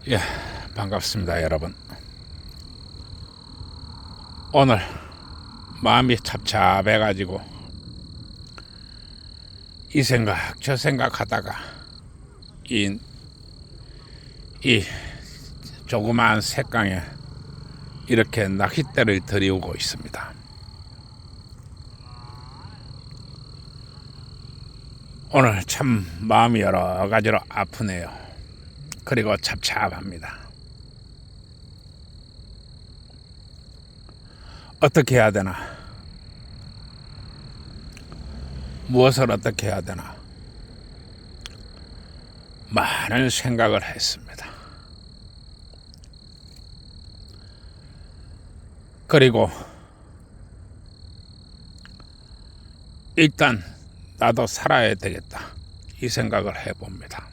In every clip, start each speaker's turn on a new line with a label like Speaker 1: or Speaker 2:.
Speaker 1: 예, 반갑습니다, 여러분. 오늘 마음이 찹찹해가지고 이 생각 저 생각 하다가 이 조그마한 색강에 이렇게 낚싯대를 들이우고 있습니다. 오늘 참 마음이 여러 가지로 아프네요. 그리고 찹찹합니다. 어떻게 해야 되나? 무엇을 어떻게 해야 되나? 많은 생각을 했습니다. 그리고 일단 나도 살아야 되겠다, 이 생각을 해봅니다.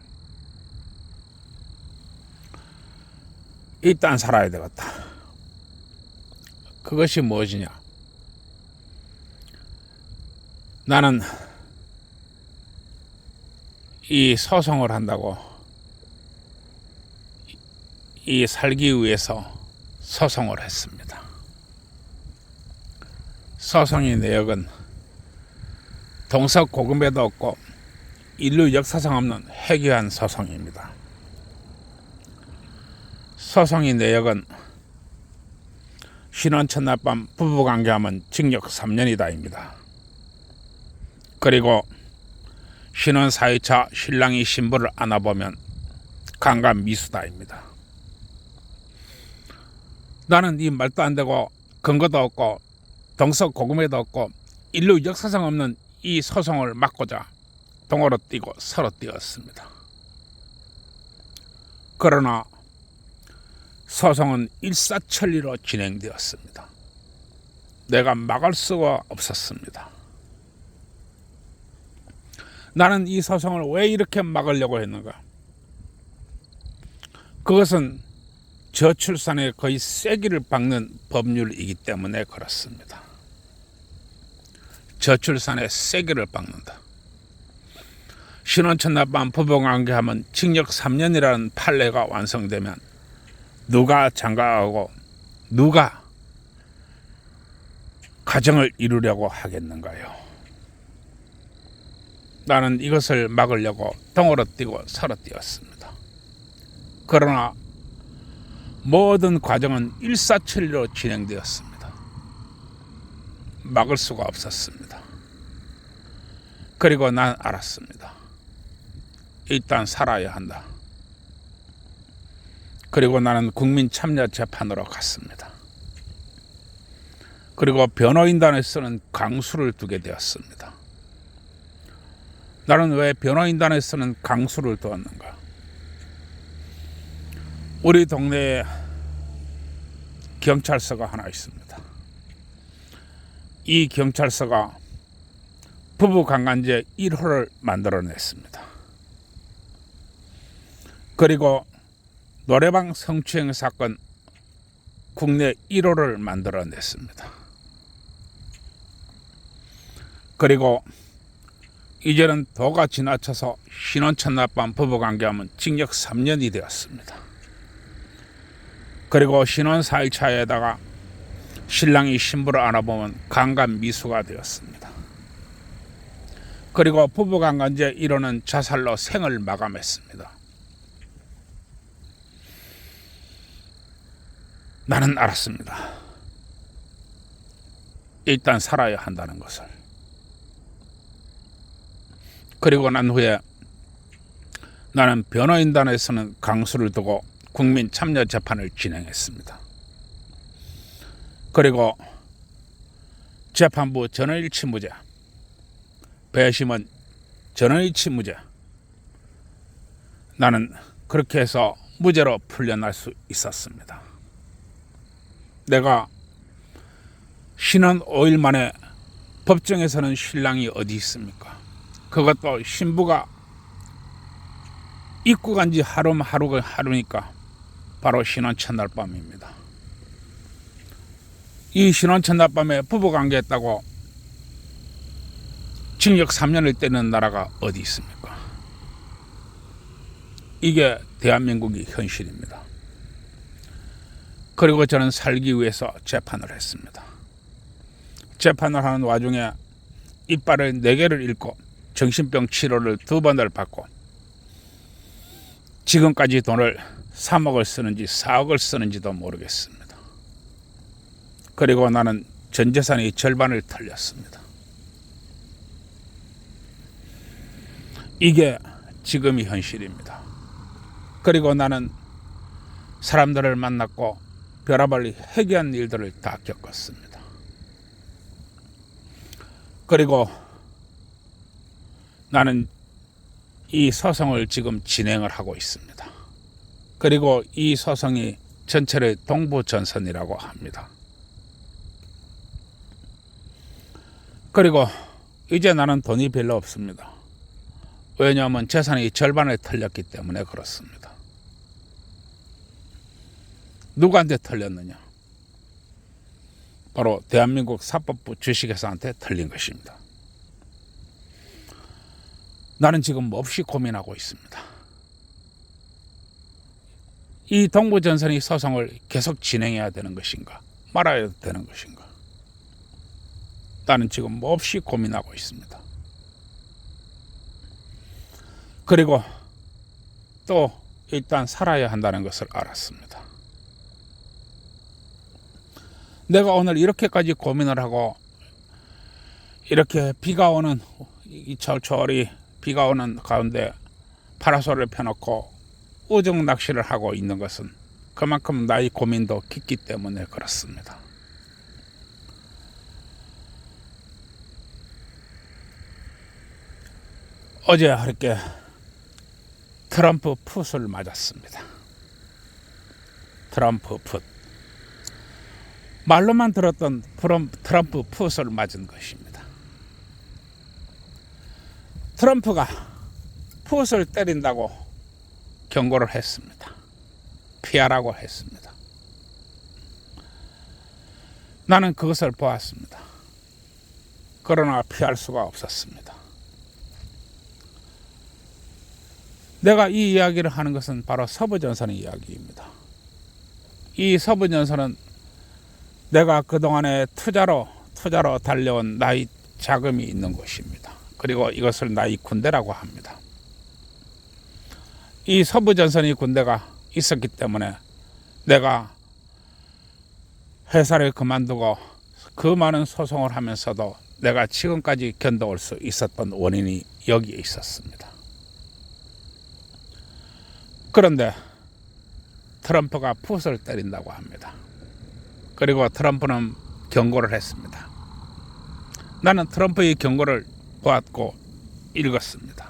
Speaker 1: 일단 살아야 되겠다. 그것이 무엇이냐? 나는 이 소송을 한다고 이 살기 위해서 소송을 했습니다. 소송의 내역은 동서고금에도 없고 인류 역사상 없는 해괴한 소송입니다. 소송의 내역은 신혼 첫날 밤 부부관계하면 징역 3년이다입니다. 그리고 신혼 4일차 신랑이 신부를 안아보면 강간 미수다입니다. 나는 이 말도 안 되고 근거도 없고 동서고금에도 없고 인류 역사상 없는 이 소송을 막고자 동으로 뛰고 서로 뛰었습니다. 그러나 소송은 일사천리로 진행되었습니다. 내가 막을 수가 없었습니다. 나는 이 소송을 왜 이렇게 막으려고 했는가? 그것은 저출산에 거의 쐐기를 박는 법률이기 때문에 그렇습니다. 저출산에 쐐기를 박는다. 신혼 첫날 밤 부부관계하면 징역 3년이라는 판례가 완성되면 누가 장가가고 누가 가정을 이루려고 하겠는가요? 나는 이것을 막으려고 동으로 뛰고 서로 뛰었습니다. 그러나 모든 과정은 일사천리로 진행되었습니다. 막을 수가 없었습니다. 그리고 난 알았습니다. 일단 살아야 한다. 그리고 나는 국민참여재판으로 갔습니다. 그리고 변호인단에서는 강수를 두게 되었습니다. 나는 왜 변호인단에서는 강수를 두었는가? 우리 동네에 경찰서가 하나 있습니다. 이 경찰서가 부부강간죄 1호를 만들어냈습니다. 그리고 노래방 성추행 사건 국내 1호를 만들어냈습니다. 그리고 이제는 도가 지나쳐서 신혼 첫날 밤 부부관계하면 징역 3년이 되었습니다. 그리고 신혼 4일차에다가 신랑이 신부를 안아보면 강간 미수가 되었습니다. 그리고 부부강간죄 1호는 자살로 생을 마감했습니다. 나는 알았습니다. 일단 살아야 한다는 것을. 그리고 난 후에 나는 변호인단에서는 강수를 두고 국민참여재판을 진행했습니다. 그리고 재판부 전원일치 무죄, 배심은 전원일치 무죄. 나는 그렇게 해서 무죄로 풀려날 수 있었습니다. 내가 신혼 5일 만에 법정에서는 신랑이 어디 있습니까? 그것도 신부가 입고 간 지 하루니까 바로 신혼 첫날 밤입니다. 이 신혼 첫날 밤에 부부관계했다고 징역 3년을 때리는 나라가 어디 있습니까? 이게 대한민국의 현실입니다. 그리고 저는 살기 위해서 재판을 했습니다. 재판을 하는 와중에 이빨을 4개를 잃고 정신병 치료를 2번을 받고 지금까지 돈을 3억을 쓰는지 4억을 쓰는지도 모르겠습니다. 그리고 나는 전 재산의 절반을 털렸습니다. 이게 지금의 현실입니다. 그리고 나는 사람들을 만났고 별의별 해괴한 일들을 다 겪었습니다. 그리고 나는 이 소송을 지금 진행을 하고 있습니다. 그리고 이 소송이 전체를 동부전선이라고 합니다. 그리고 이제 나는 돈이 별로 없습니다. 왜냐하면 재산의 절반을 털렸기 때문에 그렇습니다. 누구한테 털렸느냐? 바로 대한민국 사법부 주식회사한테 털린 것입니다. 나는 지금 몹시 고민하고 있습니다. 이 동부전선의 소송을 계속 진행해야 되는 것인가? 말아야 되는 것인가? 나는 지금 몹시 고민하고 있습니다. 그리고 또 일단 살아야 한다는 것을 알았습니다. 내가 오늘 이렇게까지 고민을 하고 이렇게 비가 오는 이 철철이 비가 오는 가운데 파라솔을 펴놓고 우정 낚시를 하고 있는 것은 그만큼 나의 고민도 깊기 때문에 그렇습니다. 어제 이렇게 트럼프 풋을 맞았습니다. 트럼프 풋. 말로만 들었던 트럼프 풋을 맞은 것입니다. 트럼프가 풋을 때린다고 경고를 했습니다. 피하라고 했습니다. 나는 그것을 보았습니다. 그러나 피할 수가 없었습니다. 내가 이 이야기를 하는 것은 바로 서부전선의 이야기입니다. 이 서부전선은 내가 그동안에 투자로 달려온 나의 자금이 있는 곳입니다. 그리고 이것을 나의 군대라고 합니다. 이 서부전선의 군대가 있었기 때문에 내가 회사를 그만두고 그 많은 소송을 하면서도 내가 지금까지 견뎌올 수 있었던 원인이 여기에 있었습니다. 그런데 트럼프가 풋을 때린다고 합니다. 그리고 트럼프는 경고를 했습니다. 나는 트럼프의 경고를 보았고 읽었습니다.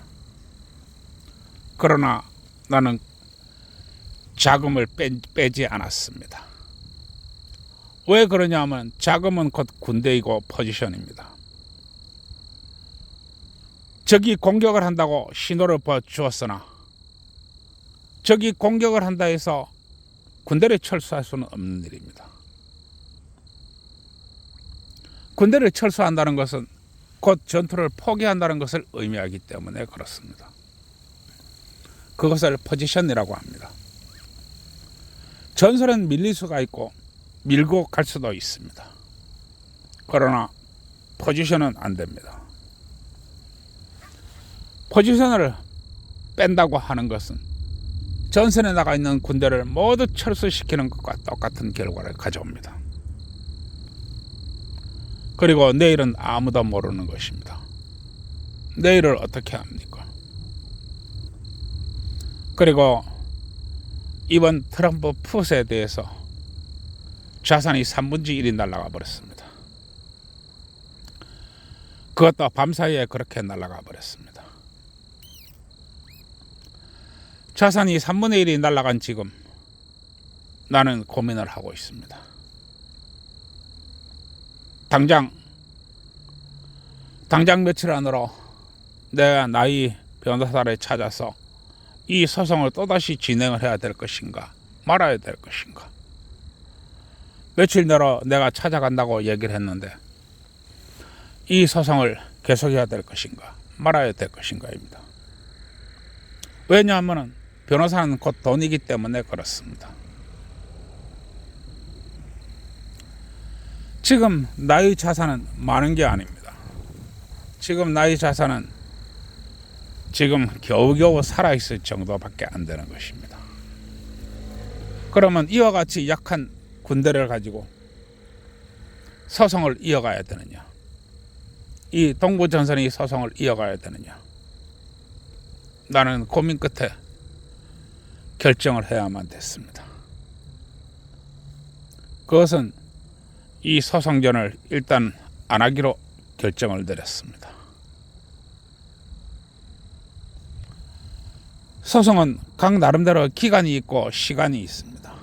Speaker 1: 그러나 나는 자금을 빼지 않았습니다. 왜 그러냐 하면 자금은 곧 군대이고 포지션입니다. 적이 공격을 한다고 신호를 보여주었으나 적이 공격을 한다 해서 군대를 철수할 수는 없는 일입니다. 군대를 철수한다는 것은 곧 전투를 포기한다는 것을 의미하기 때문에 그렇습니다. 그것을 포지션이라고 합니다. 전선은 밀릴 수가 있고 밀고 갈 수도 있습니다. 그러나 포지션은 안 됩니다. 포지션을 뺀다고 하는 것은 전선에 나가 있는 군대를 모두 철수시키는 것과 똑같은 결과를 가져옵니다. 그리고 내일은 아무도 모르는 것입니다. 내일을 어떻게 합니까? 그리고 이번 트럼프 풋에 대해서 자산이 3분의 1이 날아가 버렸습니다. 그것도 밤사이에 그렇게 날아가 버렸습니다. 자산이 3분의 1이 날아간 지금 나는 고민을 하고 있습니다. 당장 며칠 안으로 내가 나의 변호사를 찾아서 이 소송을 또다시 진행을 해야 될 것인가 말아야 될 것인가. 며칠 내로 내가 찾아간다고 얘기를 했는데 이 소송을 계속해야 될 것인가 말아야 될 것인가입니다. 왜냐하면 변호사는 곧 돈이기 때문에 그렇습니다. 지금 나의 자산은 많은 게 아닙니다. 지금 나의 자산은 지금 겨우겨우 살아있을 정도밖에 안 되는 것입니다. 그러면 이와 같이 약한 군대를 가지고 소송을 이어가야 되느냐? 이 동부전선이 소송을 이어가야 되느냐? 나는 고민 끝에 결정을 해야만 됐습니다. 그것은 이 소송전을 일단 안 하기로 결정을 내렸습니다. 소송은 각 나름대로 기간이 있고 시간이 있습니다.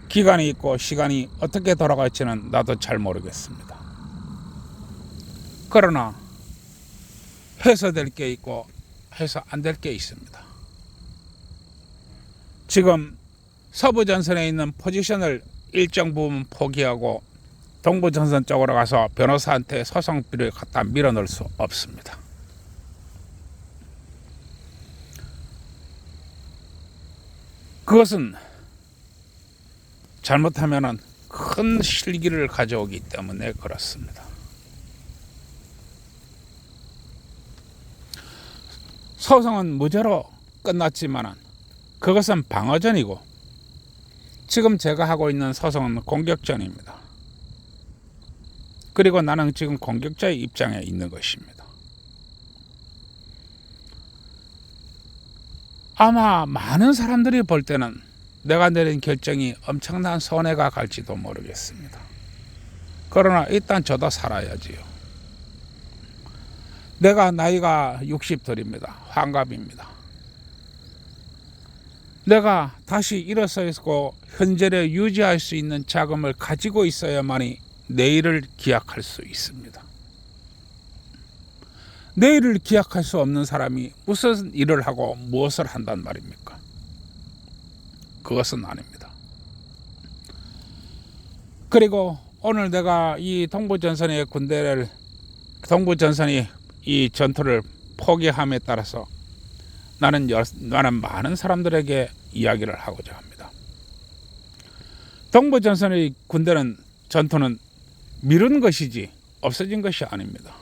Speaker 1: 기간이 있고 시간이 어떻게 돌아갈지는 나도 잘 모르겠습니다. 그러나 해서 될 게 있고 해서 안 될 게 있습니다. 지금 서부전선에 있는 포지션을 일정 부분 포기하고 동부전선 쪽으로 가서 변호사한테 소송비를 갖다 밀어넣을 수 없습니다. 그것은 잘못하면 큰 실기를 가져오기 때문에 그렇습니다. 소송은 무죄로 끝났지만 그것은 방어전이고 지금 제가 하고 있는 소송은 공격전입니다. 그리고 나는 지금 공격자의 입장에 있는 것입니다. 아마 많은 사람들이 볼 때는 내가 내린 결정이 엄청난 손해가 갈지도 모르겠습니다. 그러나 일단 저도 살아야지요. 내가 나이가 60들입니다. 환갑입니다. 내가 다시 일어서고 현재를 유지할 수 있는 자금을 가지고 있어야만이 내일을 기약할 수 있습니다. 내일을 기약할 수 없는 사람이 무슨 일을 하고 무엇을 한단 말입니까? 그것은 아닙니다. 그리고 오늘 내가 이 동부전선이 이 전투를 포기함에 따라서 나는 많은 사람들에게 이야기를 하고자 합니다. 동부전선의 전투는 미룬 것이지 없어진 것이 아닙니다.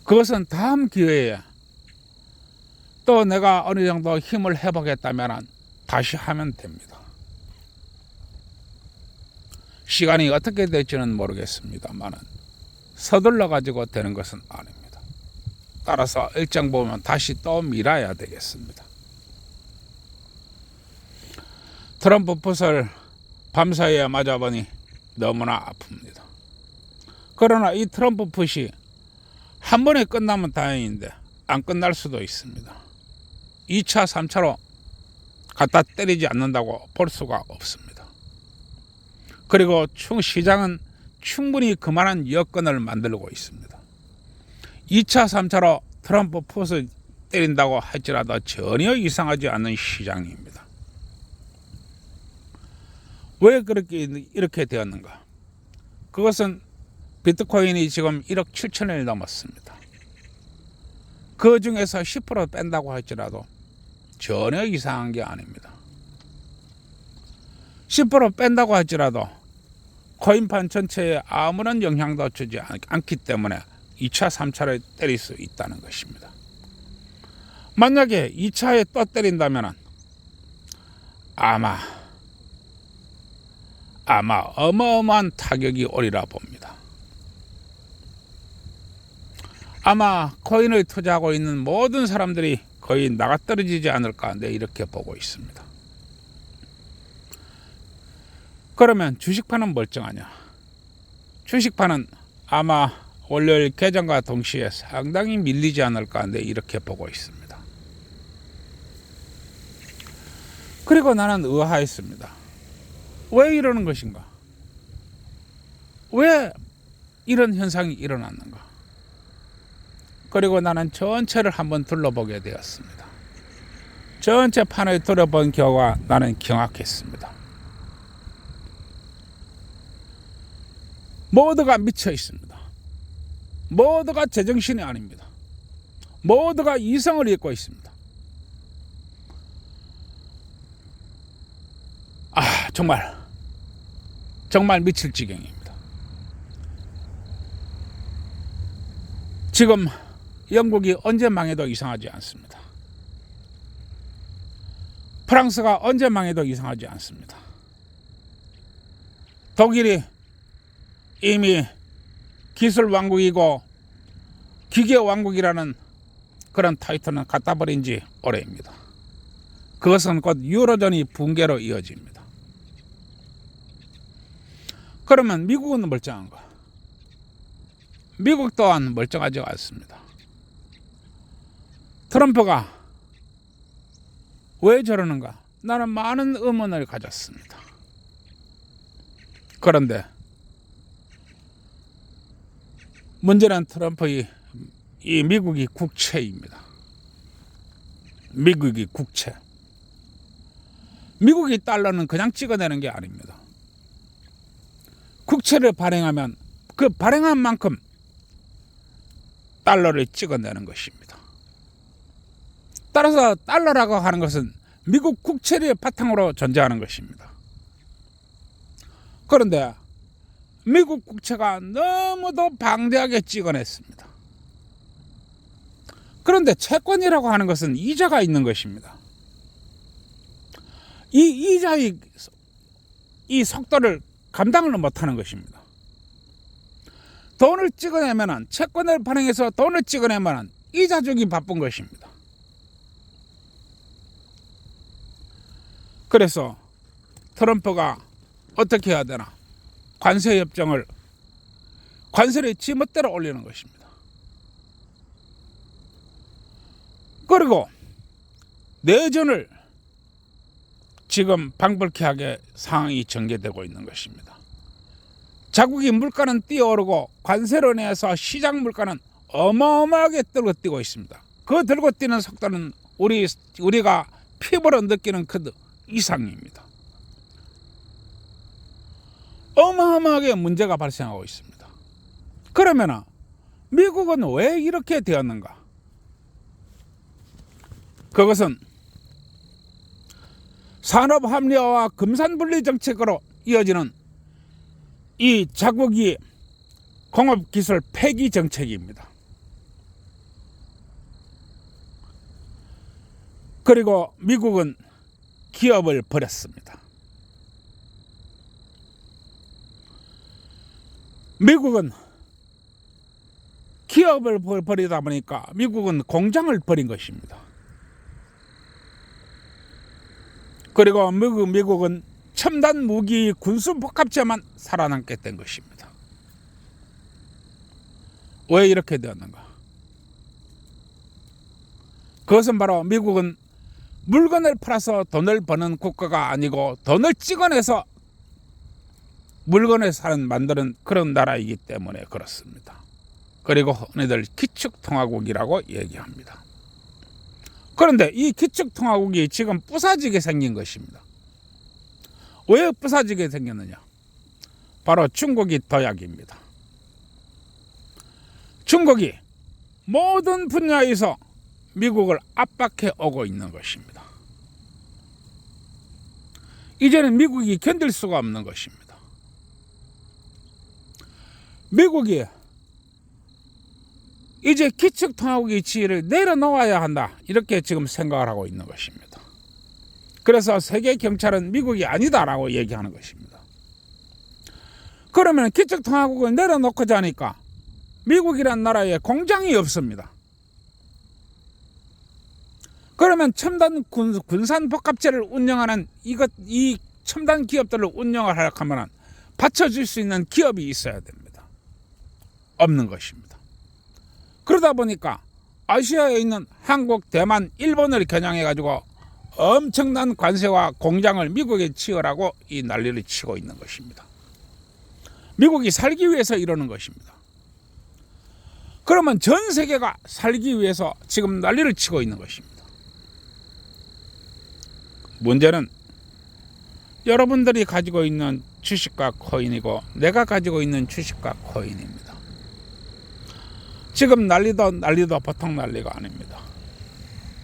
Speaker 1: 그것은 다음 기회에 또 내가 어느 정도 힘을 회복했다면 다시 하면 됩니다. 시간이 어떻게 될지는 모르겠습니다만 서둘러 가지고 되는 것은 아닙니다. 따라서 일정 보면 다시 또 밀어야 되겠습니다. 트럼프 풋을 밤사이에 맞아보니 너무나 아픕니다. 그러나 이 트럼프 풋이 한 번에 끝나면 다행인데 안 끝날 수도 있습니다. 2차, 3차로 갖다 때리지 않는다고 볼 수가 없습니다. 그리고 시장은 충분히 그만한 여건을 만들고 있습니다. 2차, 3차로 트럼프 풋을 때린다고 할지라도 전혀 이상하지 않는 시장입니다. 왜 이렇게 되었는가? 그것은 비트코인이 지금 1억 7천원이 넘었습니다. 그 중에서 10% 뺀다고 할지라도 전혀 이상한 게 아닙니다. 10% 뺀다고 할지라도 코인판 전체에 아무런 영향도 주지 않기 때문에 2차, 3차를 때릴 수 있다는 것입니다. 만약에 2차에 또 때린다면 아마 어마어마한 타격이 오리라 봅니다. 아마 코인을 투자하고 있는 모든 사람들이 거의 나가떨어지지 않을까 이렇게 보고 있습니다. 그러면 주식판은 멀쩡하냐? 주식판은 아마 월요일 개장과 동시에 상당히 밀리지 않을까 이렇게 보고 있습니다. 그리고 나는 의아했습니다. 왜 이러는 것인가? 왜 이런 현상이 일어났는가? 그리고 나는 전체를 한번 둘러보게 되었습니다. 전체 판을 둘러본 결과 나는 경악했습니다. 모두가 미쳐 있습니다. 모두가 제정신이 아닙니다. 모두가 이성을 잃고 있습니다. 정말 미칠 지경입니다. 지금 영국이 언제 망해도 이상하지 않습니다. 프랑스가 언제 망해도 이상하지 않습니다. 독일이 이미 기술 왕국이고 기계 왕국이라는 그런 타이틀은 갖다 버린 지 오래입니다. 그것은 곧 유로존이 붕괴로 이어집니다. 그러면 미국은 멀쩡한가? 미국 또한 멀쩡하지 않습니다. 트럼프가 왜 저러는가? 나는 많은 의문을 가졌습니다. 그런데 문제는 트럼프의 이 미국이 국채입니다. 미국이 국채. 미국이 달러는 그냥 찍어내는 게 아닙니다. 국채를 발행하면 그 발행한 만큼 달러를 찍어내는 것입니다. 따라서 달러라고 하는 것은 미국 국채를 바탕으로 존재하는 것입니다. 그런데 미국 국채가 너무도 방대하게 찍어냈습니다. 그런데 채권이라고 하는 것은 이자가 있는 것입니다. 이 이자의 이 속도를 감당을 못하는 것입니다. 돈을 찍어내면 채권을 발행해서 돈을 찍어내면 이자 주기 바쁜 것입니다. 그래서 트럼프가 어떻게 해야 되나? 관세를 지멋대로 올리는 것입니다. 그리고 내전을 지금 방불케 하게 상황이 전개되고 있는 것입니다. 자국이 물가는 뛰어오르고 관세로 인해서 시장 물가는 어마어마하게 들고 뛰고 있습니다. 그 들고 뛰는 속도는 우리가 피부로 느끼는 그 이상입니다. 어마어마하게 문제가 발생하고 있습니다. 그러면 미국은 왜 이렇게 되었는가? 그것은 산업 합리화와 금산분리 정책으로 이어지는 이 자국이 공업기술 폐기 정책입니다. 그리고 미국은 기업을 버렸습니다. 미국은 기업을 버리다 보니까 미국은 공장을 버린 것입니다. 그리고 미국은 첨단 무기 군수 복합체만 살아남게 된 것입니다. 왜 이렇게 되었는가? 그것은 바로 미국은 물건을 팔아서 돈을 버는 국가가 아니고 돈을 찍어내서 물건을 만드는 그런 나라이기 때문에 그렇습니다. 그리고 흔히들 기축통화국이라고 얘기합니다. 그런데 이 기축통화국이 지금 부사지게 생긴 것입니다. 왜 부사지게 생겼느냐? 바로 중국이 도약입니다. 중국이 모든 분야에서 미국을 압박해 오고 있는 것입니다. 이제는 미국이 견딜 수가 없는 것입니다. 미국이 이제 기축통화국의 지위를 내려놓아야 한다, 이렇게 지금 생각을 하고 있는 것입니다. 그래서 세계 경찰은 미국이 아니다라고 얘기하는 것입니다. 그러면 기축통화국을 내려놓고자 하니까 미국이란 나라에 공장이 없습니다. 그러면 첨단 군산 복합체를 운영하는 이 첨단 기업들을 운영을 하려고 하면 받쳐줄 수 있는 기업이 있어야 됩니다. 없는 것입니다. 그러다 보니까 아시아에 있는 한국, 대만, 일본을 겨냥해가지고 엄청난 관세와 공장을 미국에 치으라고 이 난리를 치고 있는 것입니다. 미국이 살기 위해서 이러는 것입니다. 그러면 전 세계가 살기 위해서 지금 난리를 치고 있는 것입니다. 문제는 여러분들이 가지고 있는 주식과 코인이고 내가 가지고 있는 주식과 코인입니다. 지금 난리도 보통 난리가 아닙니다.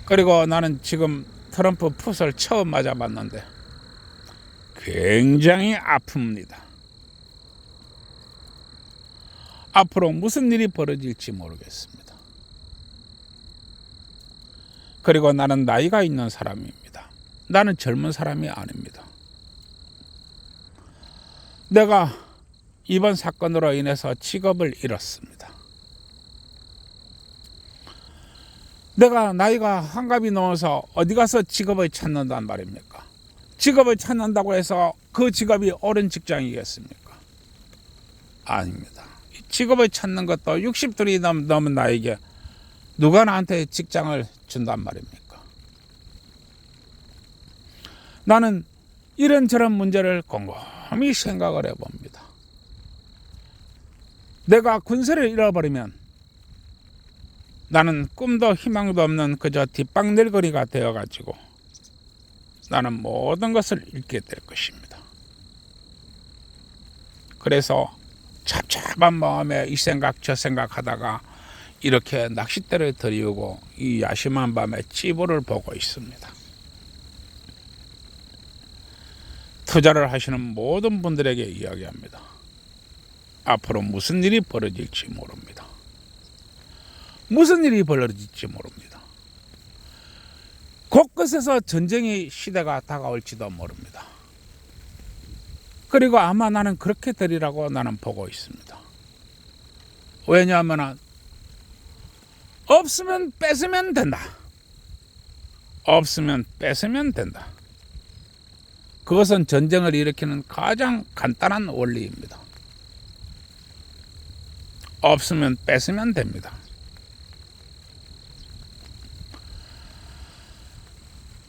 Speaker 1: 그리고 나는 지금 트럼프 풋을 처음 맞아봤는데 굉장히 아픕니다. 앞으로 무슨 일이 벌어질지 모르겠습니다. 그리고 나는 나이가 있는 사람입니다. 나는 젊은 사람이 아닙니다. 내가 이번 사건으로 인해서 직업을 잃었습니다. 내가 나이가 한갑이 넘어서 어디 가서 직업을 찾는단 말입니까? 직업을 찾는다고 해서 그 직업이 옳은 직장이겠습니까? 아닙니다. 직업을 찾는 것도 60들이 넘은 나에게 누가 나한테 직장을 준단 말입니까? 나는 이런저런 문제를 곰곰이 생각을 해봅니다. 내가 군세를 잃어버리면 나는 꿈도 희망도 없는 그저 뒷방늘거리가 되어가지고 나는 모든 것을 잃게 될 것입니다. 그래서 잡잡한 마음에 이 생각 저 생각 하다가 이렇게 낚싯대를 들이우고 이 야심한 밤에 찌보를 보고 있습니다. 투자를 하시는 모든 분들에게 이야기합니다. 앞으로 무슨 일이 벌어질지 모릅니다. 무슨 일이 벌어질지 모릅니다. 곳곳에서 전쟁의 시대가 다가올지도 모릅니다. 그리고 아마 나는 그렇게 되리라고 나는 보고 있습니다. 왜냐하면 없으면 뺏으면 된다. 없으면 뺏으면 된다. 그것은 전쟁을 일으키는 가장 간단한 원리입니다. 없으면 뺏으면 됩니다.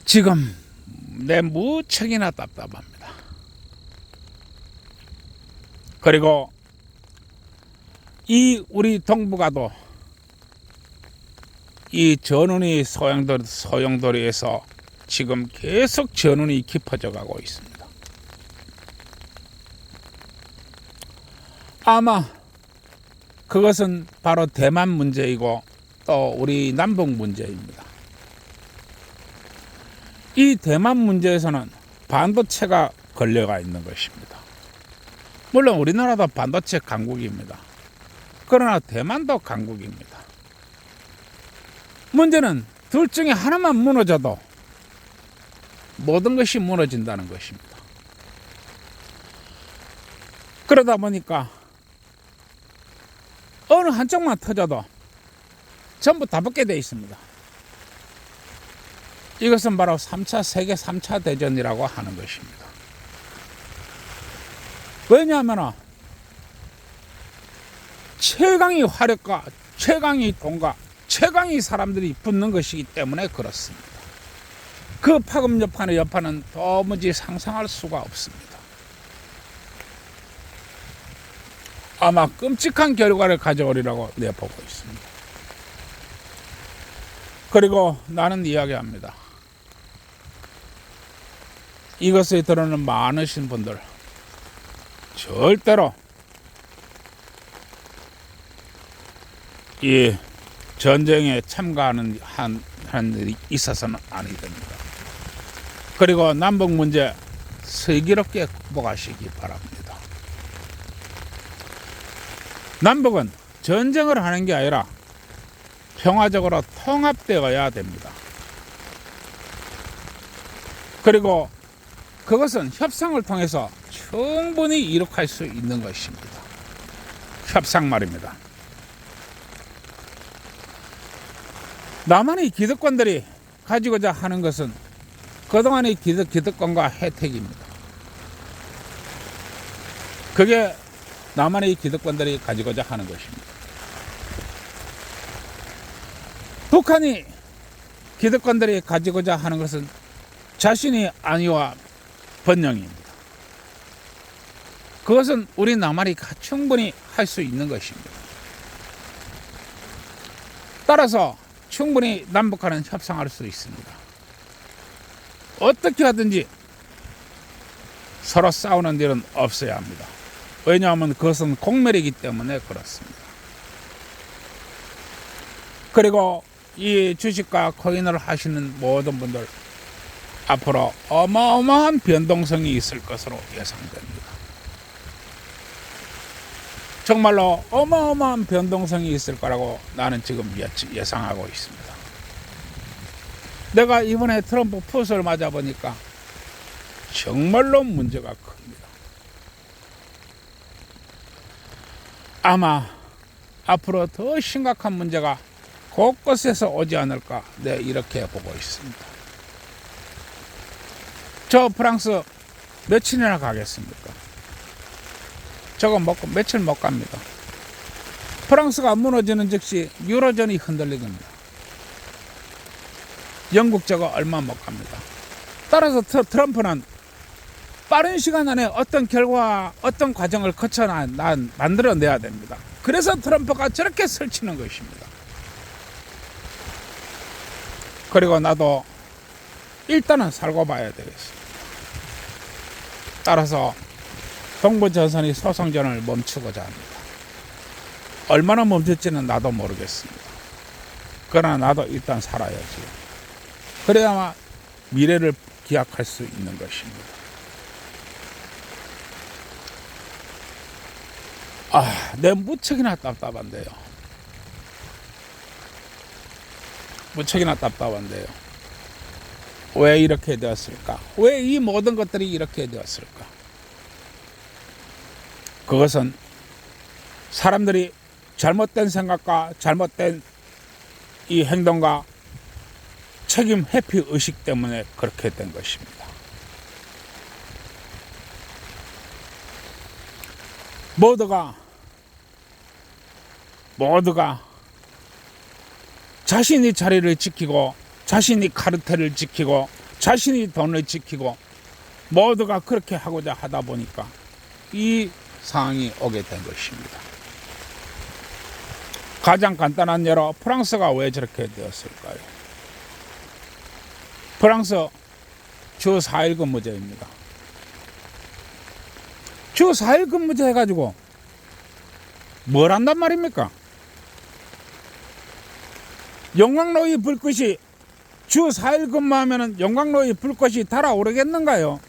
Speaker 1: 지금 내 무척이나 답답합니다. 그리고 이 우리 동북아도 이 전운이 소용돌이에서 지금 계속 전운이 깊어져 가고 있습니다. 아마 그것은 바로 대만 문제이고 또 우리 남북 문제입니다. 이 대만 문제에서는 반도체가 걸려가 있는 것입니다. 물론 우리나라도 반도체 강국입니다. 그러나 대만도 강국입니다. 문제는 둘 중에 하나만 무너져도 모든 것이 무너진다는 것입니다. 그러다 보니까 어느 한쪽만 터져도 전부 다 붙게 되어 있습니다. 이것은 바로 3차 세계 3차 대전이라고 하는 것입니다. 왜냐하면 최강의 화력과 최강의 돈과 최강의 사람들이 붙는 것이기 때문에 그렇습니다. 그 파급 여파의 여파는 도무지 상상할 수가 없습니다. 아마 끔찍한 결과를 가져오리라고 내보고 있습니다. 그리고 나는 이야기합니다. 이것을 들으는 많으신 분들 절대로 이 전쟁에 참가하는 한 일이 있어서는 아니 됩니다. 그리고 남북 문제 슬기롭게 극복하시기 바랍니다. 남북은 전쟁을 하는 게 아니라 평화적으로 통합되어야 됩니다. 그리고 그것은 협상을 통해서 충분히 이룩할 수 있는 것입니다. 협상 말입니다. 남한의 기득권들이 가지고자 하는 것은 그동안의 기득권과 혜택입니다. 그게 남한의 기득권들이 가지고자 하는 것입니다. 북한이 기득권들이 가지고자 하는 것은 자신의 안위와 번영입니다. 그것은 우리 남한이 충분히 할 수 있는 것입니다. 따라서 충분히 남북한은 협상할 수 있습니다. 어떻게 하든지 서로 싸우는 일은 없어야 합니다. 왜냐하면 그것은 공멸이기 때문에 그렇습니다. 그리고 이 주식과 코인을 하시는 모든 분들 앞으로 어마어마한 변동성이 있을 것으로 예상됩니다. 정말로 어마어마한 변동성이 있을 거라고 나는 지금 예상하고 있습니다. 내가 이번에 트럼프 푸스를 맞아보니까 정말로 문제가 큽니다. 아마 앞으로 더 심각한 문제가 곳곳에서 오지 않을까, 네, 이렇게 보고 있습니다. 저 프랑스 며칠이나 가겠습니까? 저거 먹고 며칠 못 갑니다. 프랑스가 무너지는 즉시 유로존이 흔들리겁니다. 영국 저거 얼마 못 갑니다. 따라서 트럼프는 빠른 시간 안에 어떤 결과, 어떤 과정을 거쳐 만들어내야 됩니다. 그래서 트럼프가 저렇게 설치는 것입니다. 그리고 나도 일단은 살고 봐야 되겠습니다. 따라서 동부전선이 소송전을 멈추고자 합니다. 얼마나 멈출지는 나도 모르겠습니다. 그러나 나도 일단 살아야지. 그래야만 미래를 기약할 수 있는 것입니다. 내 무척이나 답답한데요. 무척이나 답답한데요. 왜 이렇게 되었을까? 왜 이 모든 것들이 이렇게 되었을까? 그것은 사람들이 잘못된 생각과 잘못된 이 행동과 책임 회피 의식 때문에 그렇게 된 것입니다. 모두가 자신이 자리를 지키고 자신이 카르텔을 지키고 자신이 돈을 지키고 모두가 그렇게 하고자 하다 보니까 이 상황이 오게 된 것입니다. 가장 간단한 예로 프랑스가 왜 저렇게 되었을까요? 프랑스 주 4일 근무제입니다. 주 4일 근무제 해가지고 뭘 한단 말입니까? 용광로의 불꽃이 주 4일 근무하면 용광로의 불꽃이 달아오르겠는가요?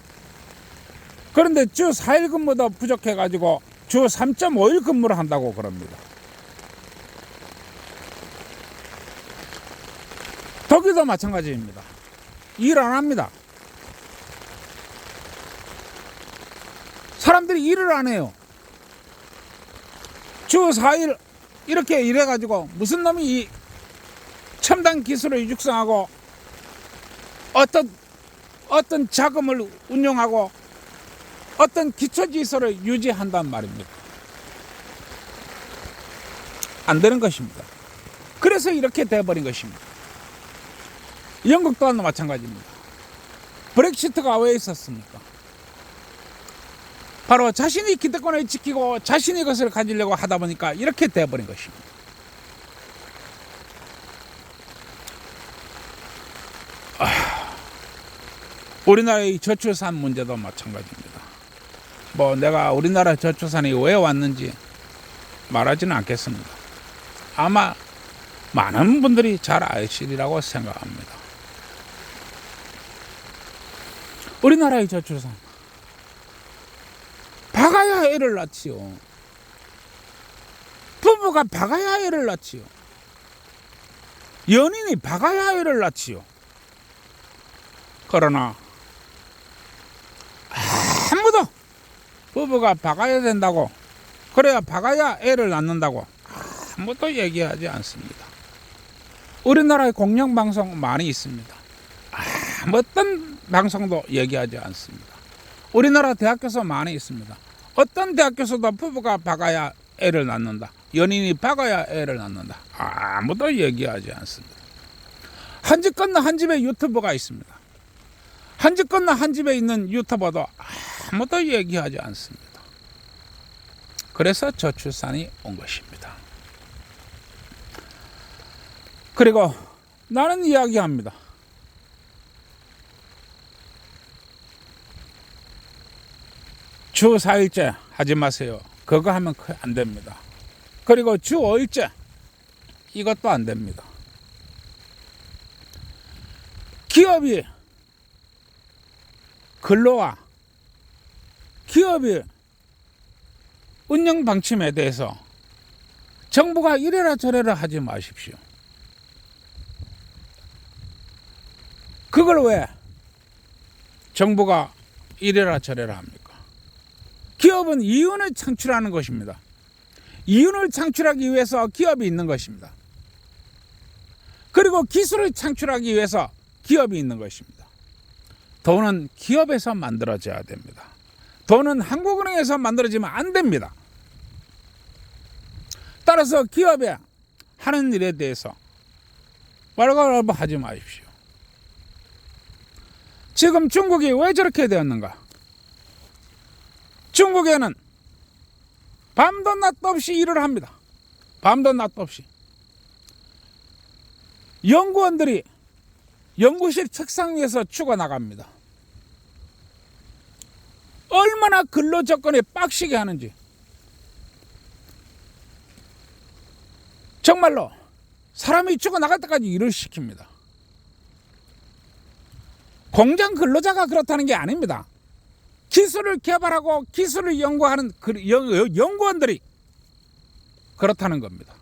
Speaker 1: 그런데 주 4일 근무도 부족해가지고 주 3.5일 근무를 한다고 그럽니다. 독일도 마찬가지입니다. 일 안 합니다. 사람들이 일을 안 해요. 주 4일 이렇게 일해가지고 무슨 놈이 이 첨단 기술을 육성하고 어떤 자금을 운용하고 어떤 기초지수를 유지한단 말입니다. 안 되는 것입니다. 그래서 이렇게 돼버린 것입니다. 영국 또한 마찬가지입니다. 브렉시트가 왜 있었습니까? 바로 자신이 기득권을 지키고 자신이 그것을 가지려고 하다 보니까 이렇게 돼버린 것입니다. 우리나라의 저출산 문제도 마찬가지입니다. 내가 우리나라 저출산이 왜 왔는지 말하지는 않겠습니다. 아마 많은 분들이 잘 아시리라고 생각합니다. 우리나라의 저출산, 박아야 애를 낳지요. 부부가 박아야 애를 낳지요. 연인이 박아야 애를 낳지요. 그러나 아무도 부부가 박아야 된다고, 그래야 박아야 애를 낳는다고 아무도 얘기하지 않습니다. 우리나라에 공영방송 많이 있습니다. 어떤 방송도 얘기하지 않습니다. 우리나라 대학교에서 많이 있습니다. 어떤 대학교에서도 부부가 박아야 애를 낳는다, 연인이 박아야 애를 낳는다, 아무도 얘기하지 않습니다. 한 집 건너 한 집에 유튜버가 있습니다. 한 집 건너 한 집에 있는 유튜버도 아무도 얘기하지 않습니다. 그래서 저출산이 온 것입니다. 그리고 나는 이야기합니다. 주 4일째 하지 마세요. 그거 하면 안 됩니다. 그리고 주 5일째 이것도 안 됩니다. 기업이 근로와 기업이 운영 방침에 대해서 정부가 이래라 저래라 하지 마십시오. 그걸 왜 정부가 이래라 저래라 합니까? 기업은 이윤을 창출하는 것입니다. 이윤을 창출하기 위해서 기업이 있는 것입니다. 그리고 기술을 창출하기 위해서 기업이 있는 것입니다. 돈은 기업에서 만들어져야 됩니다. 돈은 한국은행에서 만들어지면 안 됩니다. 따라서 기업에 하는 일에 대해서 말갈바 하지 마십시오. 지금 중국이 왜 저렇게 되었는가? 중국에는 밤도 낮도 없이 일을 합니다. 밤도 낮도 없이. 연구원들이 연구실 책상 위에서 죽어나갑니다. 얼마나 근로 조건이 빡시게 하는지. 정말로 사람이 죽어나갈 때까지 일을 시킵니다. 공장 근로자가 그렇다는 게 아닙니다. 기술을 개발하고 기술을 연구하는 연구원들이 그렇다는 겁니다.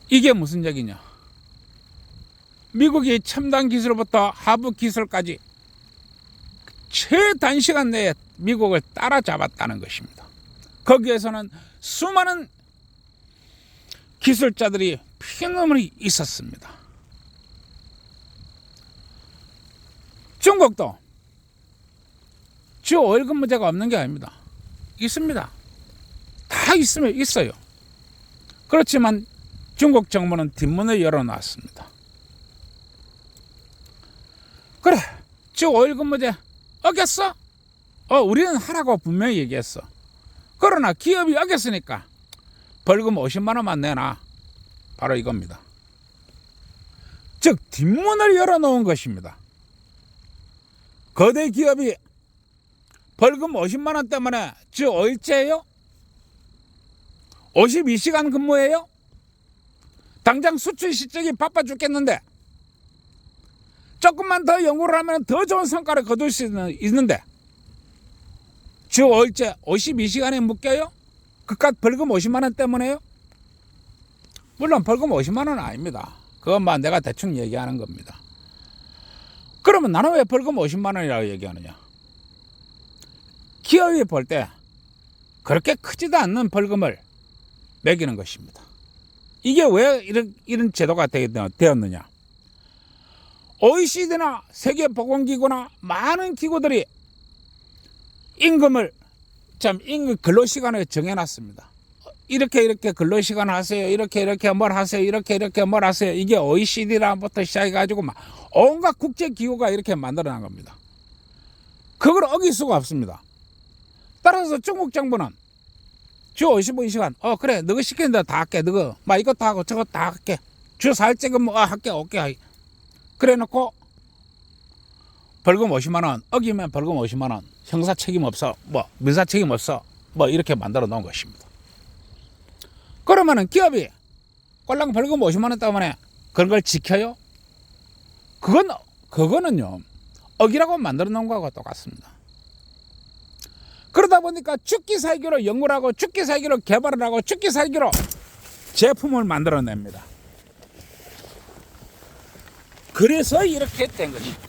Speaker 1: 이게 무슨 얘기냐? 미국이 첨단 기술부터 하부 기술까지 최단시간 내에 미국을 따라잡았다는 것입니다. 거기에서는 수많은 기술자들이 피눈물이 있었습니다. 중국도 주 5일 근무제가 없는 게 아닙니다. 있습니다. 다 있어요. 그렇지만 중국 정부는 뒷문을 열어놨습니다. 그래, 주 5일 근무제 어겼어? 우리는 하라고 분명히 얘기했어. 그러나 기업이 어겼으니까 벌금 50만 원만 내놔. 바로 이겁니다. 즉 뒷문을 열어놓은 것입니다. 거대 기업이 벌금 50만 원 때문에 주 5일째예요? 52시간 근무예요? 당장 수출 실적이 바빠 죽겠는데 조금만 더 연구를 하면 더 좋은 성과를 거둘 수 있는데 주 5일째 52시간에 묶여요? 그깟 벌금 50만 원 때문에요? 물론 벌금 50만 원은 아닙니다. 그것만 내가 대충 얘기하는 겁니다. 그러면 나는 왜 벌금 50만 원이라고 얘기하느냐? 기업이 볼 때 그렇게 크지도 않는 벌금을 매기는 것입니다. 이게 왜 이런 제도가 되었느냐? OECD나 세계보건기구나 많은 기구들이 임금 근로시간을 정해놨습니다. 이렇게 근로시간 하세요. 이렇게 뭘 하세요. 이렇게 뭘 하세요. 이게 OECD랑부터 시작해가지고 막 온갖 국제기구가 이렇게 만들어낸 겁니다. 그걸 어길 수가 없습니다. 따라서 중국 정부는 주 52시간, 그래, 너가 시키는 대로 다 할게. 너가 막 이것도 하고 저것도 다 할게. 주 4일째 근무 할게. 오케이. 그래 놓고 벌금 50만 원, 어기면 벌금 50만 원, 형사 책임 없어, 민사 책임 없어, 이렇게 만들어 놓은 것입니다. 그러면은 기업이 꼴랑 벌금 50만 원 때문에 그런 걸 지켜요? 그거는요, 어기라고 만들어 놓은 거하고 똑같습니다. 그러다 보니까 죽기 살기로 연구를 하고 죽기 살기로 개발을 하고 죽기 살기로 제품을 만들어냅니다. 그래서 이렇게 된 것입니다.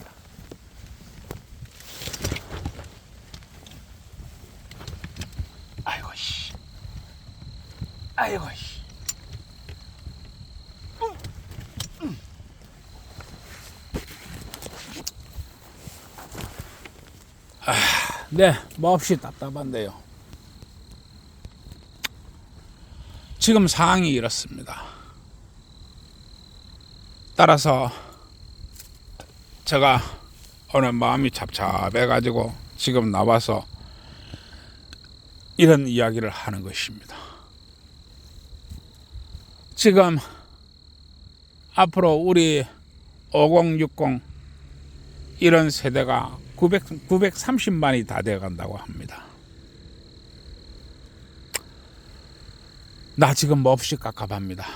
Speaker 1: 아이고 씨. 네, 몹시 답답한데요. 지금 상황이 이렇습니다. 따라서 제가 오늘 마음이 잡잡해가지고 지금 나와서 이런 이야기를 하는 것입니다. 지금 앞으로 우리 5060 이런 세대가 930만이 다 돼간다고 합니다. 나 지금 몹시 깝깝합니다.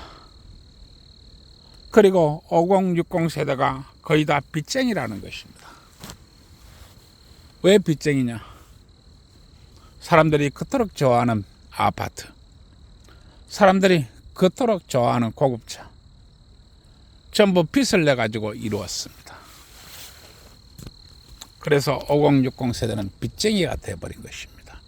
Speaker 1: 그리고 5060 세대가 거의 다 빚쟁이라는 것입니다. 왜 빚쟁이냐? 사람들이 그토록 좋아하는 아파트, 사람들이 그토록 좋아하는 고급차, 전부 빚을 내가지고 이루었습니다. 그래서 5060 세대는 빚쟁이가 되어버린 것입니다.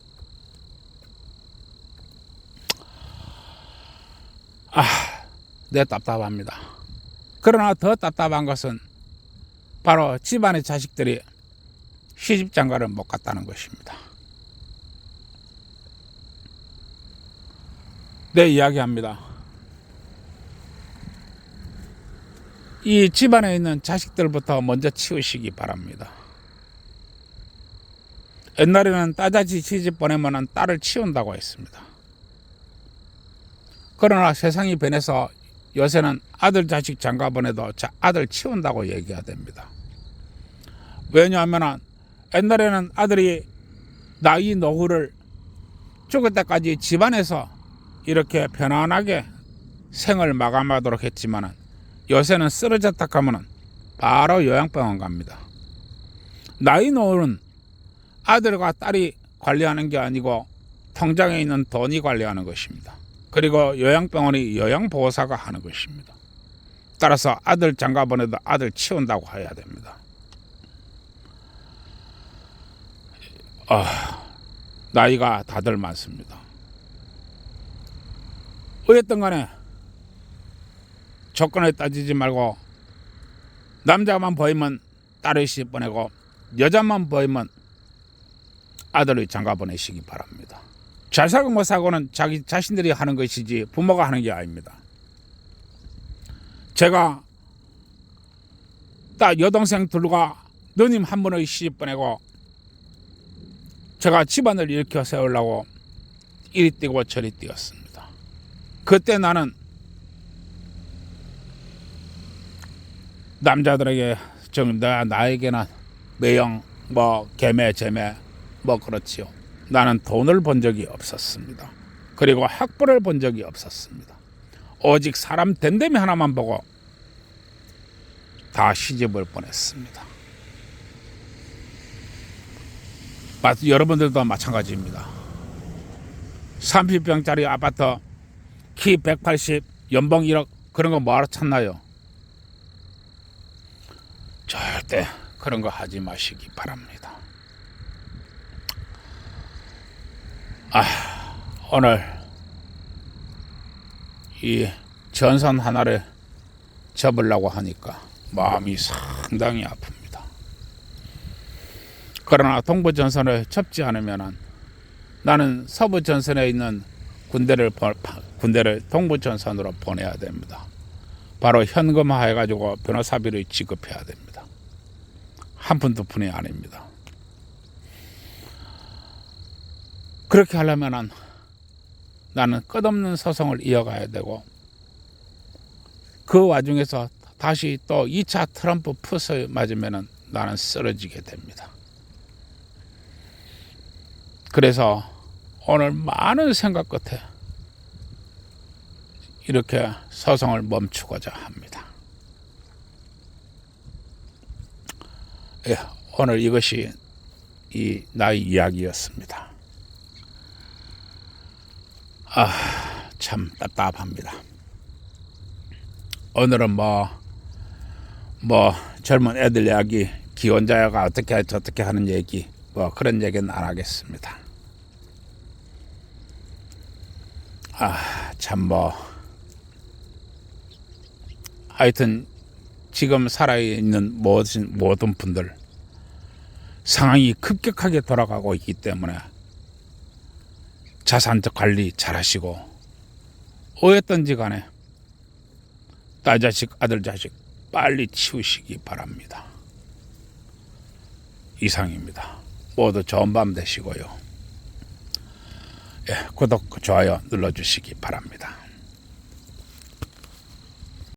Speaker 1: 내 답답합니다. 그러나 더 답답한 것은 바로 집안의 자식들이 시집장가를 못 갔다는 것입니다. 네, 이야기합니다. 이 집안에 있는 자식들부터 먼저 치우시기 바랍니다. 옛날에는 딸자식 시집 보내면 딸을 치운다고 했습니다. 그러나 세상이 변해서 요새는 아들 자식 장가 보내도 아들 치운다고 얘기해야 됩니다. 왜냐하면 옛날에는 아들이 나이 노후를 죽을 때까지 집안에서 이렇게 편안하게 생을 마감하도록 했지만 요새는 쓰러졌다 하면 바로 요양병원 갑니다. 나이 노후는 아들과 딸이 관리하는 게 아니고 통장에 있는 돈이 관리하는 것입니다. 그리고 요양병원이 요양보호사가 하는 것입니다. 따라서 아들 장가 보내도 아들 치운다고 해야 됩니다. 나이가 다들 많습니다. 어쨌든 간에 조건을 따지지 말고 남자만 보이면 딸을 시집 보내고 여자만 보이면 아들을 장가 보내시기 바랍니다. 잘 사고 못 사고는 자기 자신들이 하는 것이지 부모가 하는 게 아닙니다. 제가 딸 여동생 둘과 누님 한 분을 시집 보내고 제가 집안을 일으켜 세우려고 이리 뛰고 저리 뛰었습니다. 그때 나는 남자들에게 나에게는 매형 개매 제매 그렇지요. 나는 돈을 본 적이 없었습니다. 그리고 학벌을 본 적이 없었습니다. 오직 사람 됨됨이 하나만 보고 다 시집을 보냈습니다. 여러분들도 마찬가지입니다. 30평짜리 아파트 키 180 연봉 1억 그런 거 뭐하러 찾나요? 절대 그런 거 하지 마시기 바랍니다. 오늘 이 전선 하나를 접으려고 하니까 마음이 상당히 아픕니다. 그러나 동부전선을 접지 않으면 나는 서부전선에 있는 군대를 동부전선으로 보내야 됩니다. 바로 현금화 해가지고 변호사비를 지급해야 됩니다. 한 푼 두 푼이 아닙니다. 그렇게 하려면 나는 끝없는 소송을 이어가야 되고 그 와중에서 다시 또 2차 트럼프 푸스 맞으면 나는 쓰러지게 됩니다. 그래서 오늘 많은 생각 끝에 이렇게 소송을 멈추고자 합니다. 오늘 이것이 나의 이야기였습니다. 참 답답합니다. 오늘은 젊은 애들 이야기, 기혼자가 어떻게 저떻게 하는 얘기, 그런 얘기는 안 하겠습니다. 하여튼 지금 살아있는 모든 분들 상황이 급격하게 돌아가고 있기 때문에 자산 관리 잘 하시고 어였든지 간에 딸 자식 아들 자식 빨리 치우시기 바랍니다. 이상입니다. 모두 좋은 밤 되시고요. 구독 좋아요 눌러주시기 바랍니다.